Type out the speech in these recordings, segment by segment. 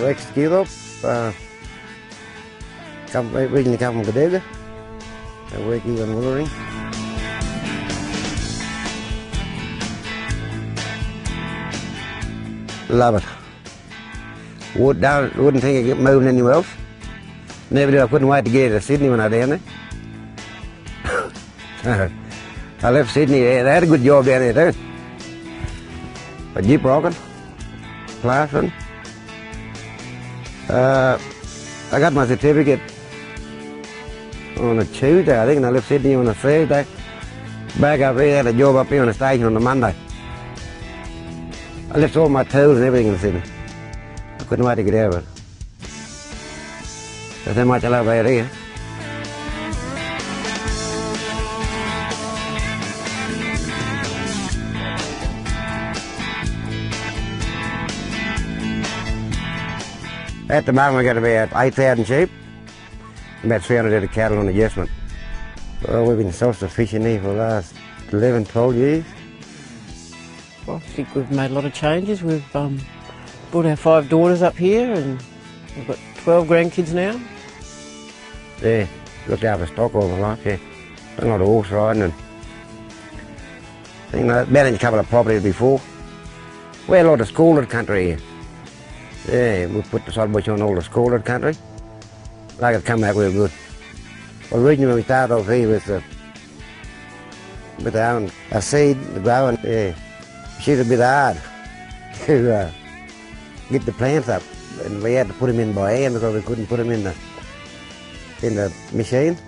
Rex Kilo, originally come from Cadega. I work here in Willoring. Love it. Wouldn't think I'd get moving anywhere else. Never did. I couldn't wait to get to Sydney when I was down there. I left Sydney. They had a good job down there too. A jeep rocking, plastering. I got my certificate on a Tuesday, I think, and I left Sydney on a Thursday. Back up here, I had a job up here on the station on a Monday. I left all my tools and everything in Sydney. I couldn't wait to get out of it. That's how much I love out here. At the moment, we got about 8,000 sheep, about 300 head of cattle on adjustment. Well, we've been self-sufficient here for the last 11, 12 years. Well, I think we've made a lot of changes. We've brought our 5 daughters up here, and we've got 12 grandkids now. Yeah, looked after stock all my life, yeah. Done a lot of horse riding and I think I managed a couple of properties before. We had a lot of scalded country here. Yeah, we put the saltbush on all the scalded country. Like it come back real good. Well, originally when we started off here with a seed, the growing, yeah, she's a bit hard to get the plants up. And we had to put them in by hand because we couldn't put them in the machine,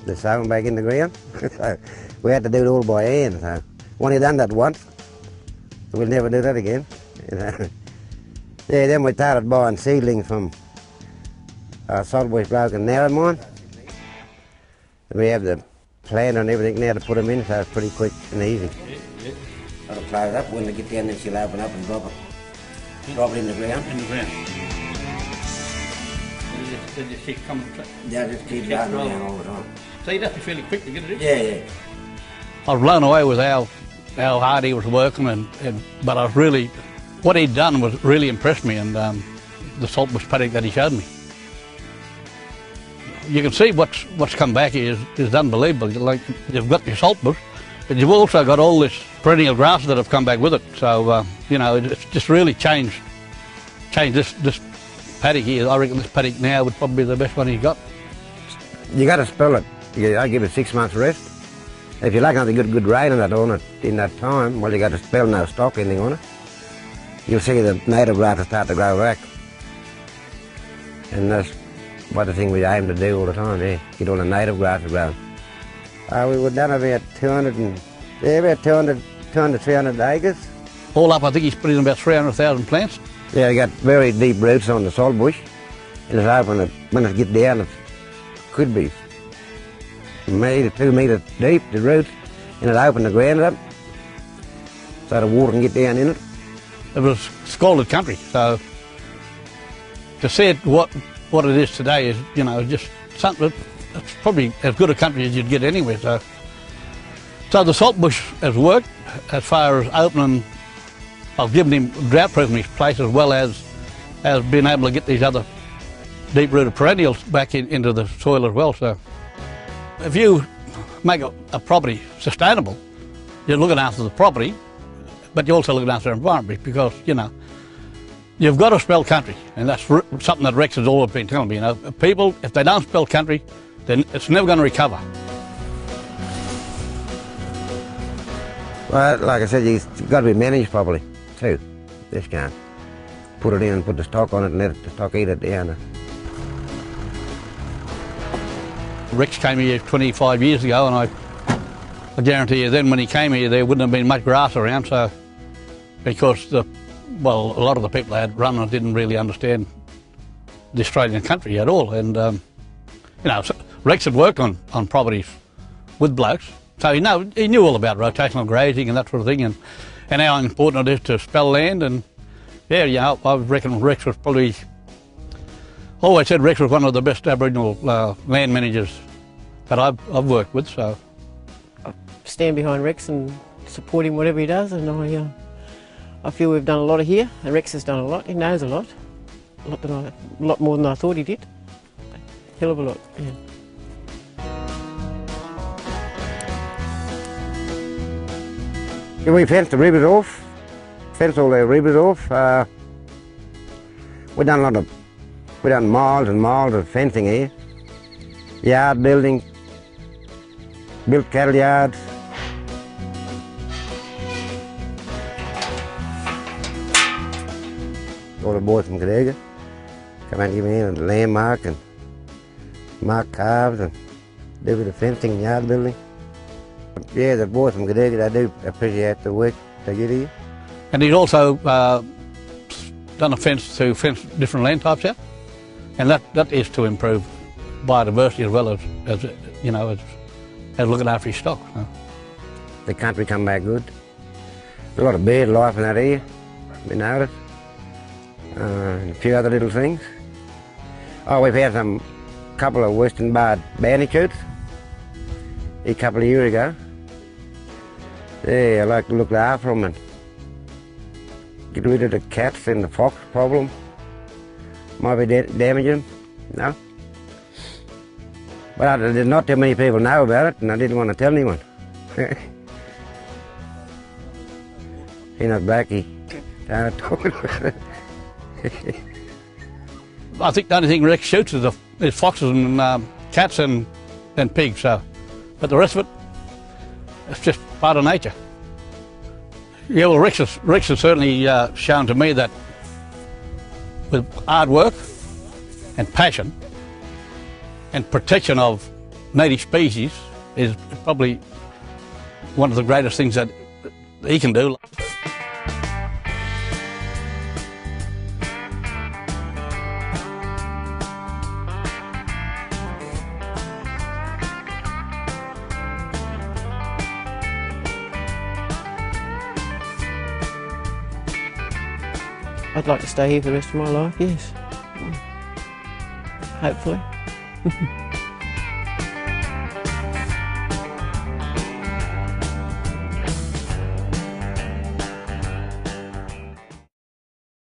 to sow them back in the ground. So we had to do it all by hand. So only done that once, so we'll never do that again. You know. Yeah, then we started buying seedlings from saltbush bloke in Narromine. We have the plant and everything now to put them in, so it's pretty quick and easy. Yeah. I'll close it up. When they get down there, she'll open up and drop it in the ground. In the ground. They just keep coming. Yeah, just keep going down all the time. So you'd have to be fairly quick to get it in? Yeah. I was blown away with how hard he was working, but I was really, what he'd done was really impressed me, and the saltbush paddock that he showed me. You can see what's come back here is unbelievable. Like, you've got your saltbush, but you've also got all this perennial grass that have come back with it. So you know, it's just really changed this paddock here. I reckon this paddock now would probably be the best one he's got. You got to spell it. I give it 6 months rest. If you're lucky enough to get good rain on it in that time, well, you got to spell no stock anything on it. You'll see the native grass start to grow back, and that's what the thing we aim to do all the time. Yeah, get all the native grass growing. We were done about 200, 300 acres. All up, I think he's put in about 300,000 plants. Yeah, they got very deep roots on the saltbush, and it's open. When it gets down, it could be 1 to 2 metres deep, the roots, and it opened the ground up, so the water can get down in it. It was scalded country, so to see it what it is today is, you know, just something. It's probably as good a country as you'd get anywhere. So the saltbush has worked as far as opening. I've given him drought-proofing his place, as well as being able to get these other deep-rooted perennials back into the soil as well. So if you make a property sustainable, you're looking after the property, but you're also looking after the environment, because, you know, you've got to spell country, and that's something that Rex has always been telling me. You know, people, if they don't spell country, then it's never going to recover. Well, like I said, you've got to be managed properly too. Just can't put it in and put the stock on it and let the stock eat it down. Rex came here 25 years ago, and I guarantee you then when he came here there wouldn't have been much grass around, so because a lot of the people that had run it didn't really understand the Australian country at all. And you know, so Rex had worked on properties with blokes, so he knew all about rotational grazing and that sort of thing, and how important it is to spell land. And yeah, you know, I reckon Rex was probably, always said Rex was one of the best Aboriginal land managers that I've worked with. So stand behind Rex and support him whatever he does, and I feel we've done a lot here, and Rex has done a lot. He knows a lot more than I thought he did. Hell of a lot, yeah. Yeah, we fenced the rivers off, fenced all the rivers off. We've done miles and miles of fencing here. Yard building, built cattle yards. All the boys from Cadega come and give me in a landmark and mark calves and do with the fencing, yard building. Yeah, the boys from Cadega, they do appreciate the work they get here. And he's also done a fence to fence different land types out, and that is to improve biodiversity as well as looking after his stock. So. The country come back good. A lot of bird life in that area, we noticed. And a few other little things. Oh, we've had some couple of western barred bandicoots a couple of years ago. Yeah, I like to look after them and get rid of the cats and the fox problem. Might be damaging them, no. But there's not too many people know about it, and I didn't want to tell anyone. He's not Blackie. I think the only thing Rex shoots is foxes and cats and pigs. So, but the rest of it, it's just part of nature. Yeah, well, Rex has certainly shown to me that with hard work and passion and protection of native species is probably one of the greatest things that he can do. I'd like to stay here for the rest of my life, yes. Hopefully.